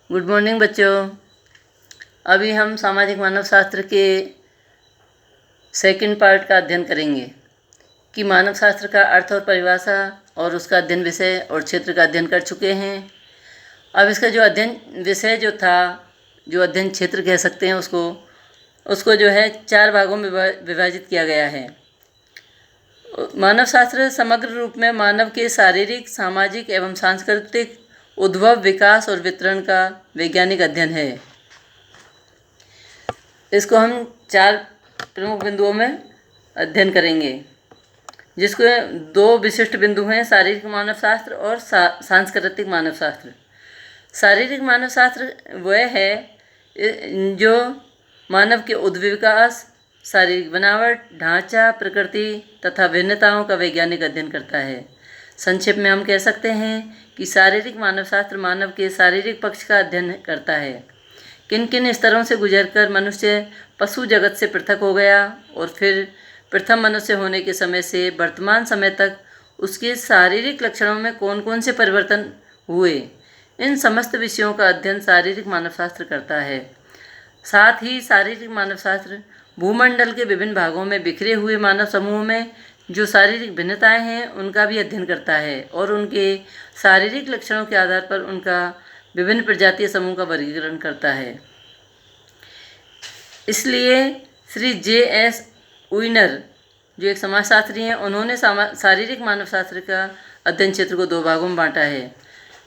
Good morning बच्चों। अभी हम सामाजिक मानव शास्त्र के सेकंड पार्ट का अध्ययन करेंगे कि मानव शास्त्र का अर्थ और परिभाषा और उसका अध्ययन विषय और क्षेत्र का अध्ययन कर चुके हैं। अब इसका जो अध्ययन विषय जो था, जो अध्ययन क्षेत्र कह सकते हैं उसको जो है 4 भागों में विभाजित किया गया है। मानव शास्त्र समग्र रूप में मानव के शारीरिक, सामाजिक एवं सांस्कृतिक उद्भव, विकास और वितरण का वैज्ञानिक अध्ययन है। इसको हम 4 प्रमुख बिंदुओं में अध्ययन करेंगे, जिसको 2 विशिष्ट बिंदु हैं, शारीरिक मानव शास्त्र और सांस्कृतिक मानव शास्त्र। शारीरिक मानव शास्त्र वह है जो मानव के उद्भव, विकास, शारीरिक बनावट, ढांचा, प्रकृति तथा भिन्नताओं का वैज्ञानिक अध्ययन करता है। संक्षेप में हम कह सकते हैं कि शारीरिक मानव शास्त्र मानव के शारीरिक पक्ष का अध्ययन करता है। किन किन स्तरों से गुजरकर मनुष्य पशु जगत से पृथक हो गया और फिर प्रथम मनुष्य होने के समय से वर्तमान समय तक उसके शारीरिक लक्षणों में कौन कौन से परिवर्तन हुए, इन समस्त विषयों का अध्ययन शारीरिक मानव शास्त्र करता है। साथ ही शारीरिक मानव शास्त्र भूमंडल के विभिन्न भागों में बिखरे हुए मानव समूह में जो शारीरिक भिन्नताएं हैं उनका भी अध्ययन करता है और उनके शारीरिक लक्षणों के आधार पर उनका विभिन्न प्रजातीय समूह का वर्गीकरण करता है। इसलिए श्री जे.एस. उइनर, जो एक समाजशास्त्री हैं, उन्होंने शारीरिक मानव शास्त्र का अध्ययन क्षेत्र को 2 भागों में बांटा है।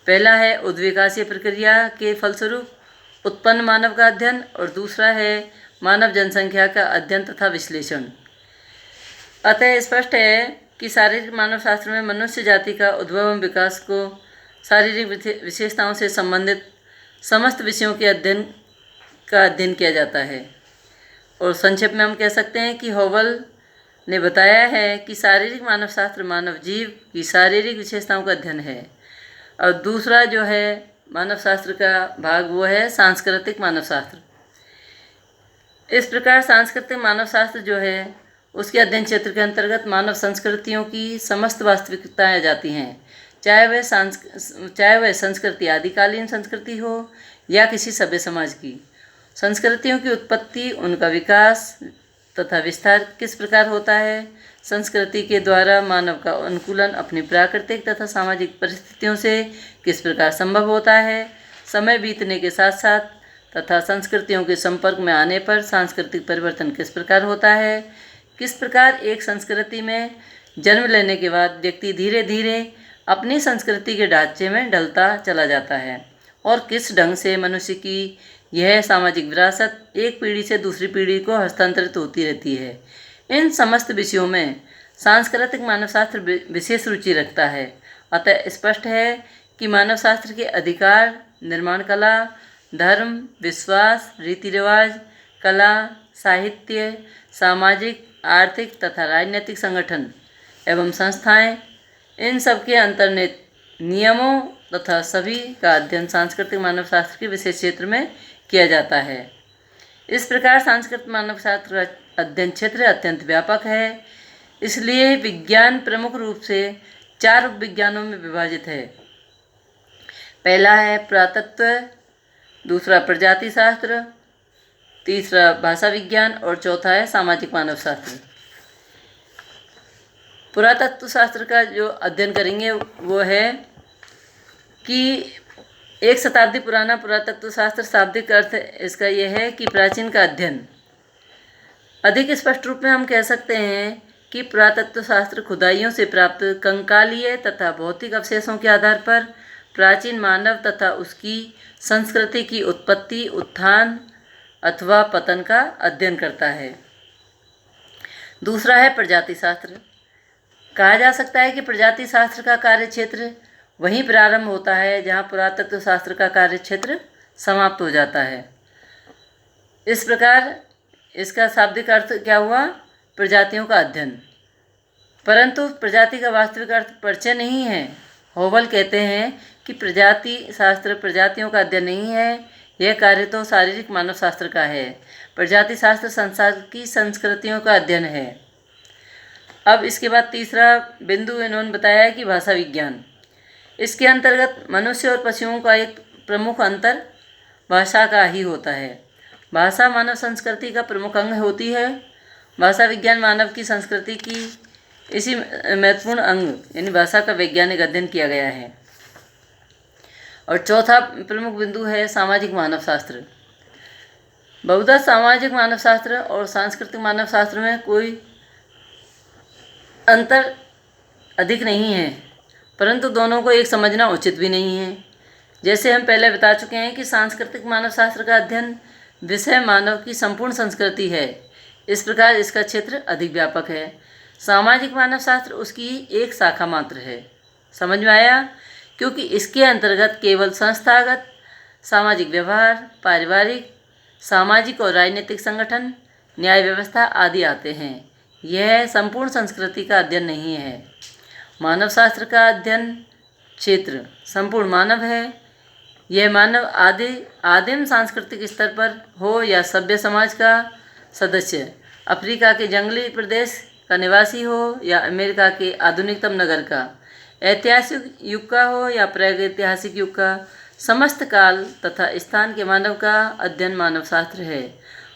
पहला है उद्विकासीय प्रक्रिया के फलस्वरूप उत्पन्न मानव का अध्ययन और दूसरा है मानव जनसंख्या का अध्ययन तथा विश्लेषण। अतः स्पष्ट है कि शारीरिक मानव शास्त्र में मनुष्य जाति का उद्भव एवं विकास को शारीरिक विशेषताओं से संबंधित समस्त विषयों के अध्ययन किया जाता है। और संक्षेप में हम कह सकते हैं कि हॉवेल ने बताया है कि शारीरिक मानव शास्त्र मानव जीव की शारीरिक विशेषताओं का अध्ययन है। और दूसरा जो है मानव शास्त्र का भाग वो है सांस्कृतिक मानव शास्त्र। इस प्रकार सांस्कृतिक मानव शास्त्र जो है उसके अध्ययन क्षेत्र के अंतर्गत मानव संस्कृतियों की समस्त वास्तविकताएं आ जाती हैं, चाहे वह संस्कृति आदिकालीन संस्कृति हो या किसी सभ्य समाज की। संस्कृतियों की उत्पत्ति, उनका विकास तथा विस्तार किस प्रकार होता है, संस्कृति के द्वारा मानव का अनुकूलन अपनी प्राकृतिक तथा सामाजिक परिस्थितियों से किस प्रकार संभव होता है, समय बीतने के साथ साथ तथा संस्कृतियों के संपर्क में आने पर सांस्कृतिक परिवर्तन किस प्रकार होता है, किस प्रकार एक संस्कृति में जन्म लेने के बाद व्यक्ति धीरे धीरे अपनी संस्कृति के ढांचे में ढलता चला जाता है और किस ढंग से मनुष्य की यह सामाजिक विरासत एक पीढ़ी से दूसरी पीढ़ी को हस्तांतरित होती रहती है। इन समस्त विषयों में सांस्कृतिक मानव शास्त्र विशेष रुचि रखता है। अतः स्पष्ट है कि मानव शास्त्र के अधिकार, निर्माण कला, धर्म, विश्वास, रीति रिवाज, कला, साहित्य, सामाजिक, आर्थिक तथा राजनीतिक संगठन एवं संस्थाएं, इन सबके अंतर्निहित नियमों तथा सभी का अध्ययन सांस्कृतिक मानव शास्त्र के विशेष क्षेत्र में किया जाता है। इस प्रकार सांस्कृतिक मानव शास्त्र का अध्ययन क्षेत्र अत्यंत व्यापक है। इसलिए विज्ञान प्रमुख रूप से 4 उपविज्ञानों में विभाजित है। पहला है पुरातत्व, दूसरा प्रजाति शास्त्र, तीसरा भाषा विज्ञान और चौथा है सामाजिक मानव शास्त्र। पुरातत्व शास्त्र का जो अध्ययन करेंगे वो है कि 1 शताब्दी पुराना पुरातत्व शास्त्र शाब्दिक अर्थ इसका यह है कि प्राचीन का अध्ययन। अधिक स्पष्ट रूप में हम कह सकते हैं कि पुरातत्व शास्त्र खुदाइयों से प्राप्त कंकालीय तथा भौतिक अवशेषों के आधार पर प्राचीन मानव तथा उसकी संस्कृति की उत्पत्ति, उत्थान अथवा पतन का अध्ययन करता है। दूसरा है प्रजाति शास्त्र। कहा जा सकता है कि प्रजाति शास्त्र का कार्य क्षेत्र वहीं प्रारंभ होता है जहाँ पुरातत्व शास्त्र का कार्य क्षेत्र समाप्त हो जाता है। इस प्रकार इसका शाब्दिक अर्थ क्या हुआ, प्रजातियों का अध्ययन। परंतु प्रजाति का वास्तविक अर्थ परिचय नहीं है। हॉवेल कहते हैं कि प्रजाति शास्त्र प्रजातियों का अध्ययन नहीं है, यह कार्य तो शारीरिक मानव शास्त्र का है। प्रजाति शास्त्र संसार की संस्कृतियों का अध्ययन है। अब इसके बाद तीसरा बिंदु इन्होंने बताया है कि भाषा विज्ञान। इसके अंतर्गत मनुष्य और पशुओं का एक प्रमुख अंतर भाषा का ही होता है। भाषा मानव संस्कृति का प्रमुख अंग होती है। भाषा विज्ञान मानव की संस्कृति की इसी महत्वपूर्ण अंग यानी भाषा का वैज्ञानिक अध्ययन किया गया है। और चौथा प्रमुख बिंदु है सामाजिक मानव शास्त्र। बहुधा सामाजिक मानव शास्त्र और सांस्कृतिक मानव शास्त्र में कोई अंतर अधिक नहीं है, परंतु दोनों को एक समझना उचित भी नहीं है। जैसे हम पहले बता चुके हैं कि सांस्कृतिक मानव शास्त्र का अध्ययन विषय मानव की संपूर्ण संस्कृति है, इस प्रकार इसका क्षेत्र अधिक व्यापक है। सामाजिक मानव शास्त्र उसकी एक शाखा मात्र है। समझ में आया? क्योंकि इसके अंतर्गत केवल संस्थागत सामाजिक व्यवहार, पारिवारिक, सामाजिक और राजनीतिक संगठन, न्याय व्यवस्था आदि आते हैं। यह संपूर्ण संस्कृति का अध्ययन नहीं है। मानव शास्त्र का अध्ययन क्षेत्र संपूर्ण मानव है। यह मानव आदिम सांस्कृतिक स्तर पर हो या सभ्य समाज का सदस्य, अफ्रीका के जंगली प्रदेश का निवासी हो या अमेरिका के आधुनिकतम नगर का, ऐतिहासिक युग का हो या प्रागैतिहासिक युग का, समस्त काल तथा स्थान के मानव का अध्ययन मानव शास्त्र है।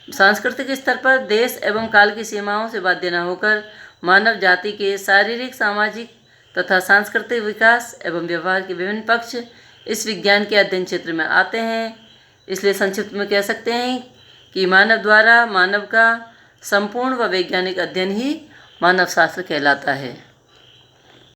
सांस्कृतिक स्तर पर देश एवं काल की सीमाओं से बाध्य न होकर मानव जाति के शारीरिक, सामाजिक तथा सांस्कृतिक विकास एवं व्यवहार के विभिन्न पक्ष इस विज्ञान के अध्ययन क्षेत्र में आते हैं। इसलिए संक्षिप्त में कह सकते हैं कि मानव द्वारा मानव का संपूर्ण व वैज्ञानिक अध्ययन ही मानव शास्त्र कहलाता है।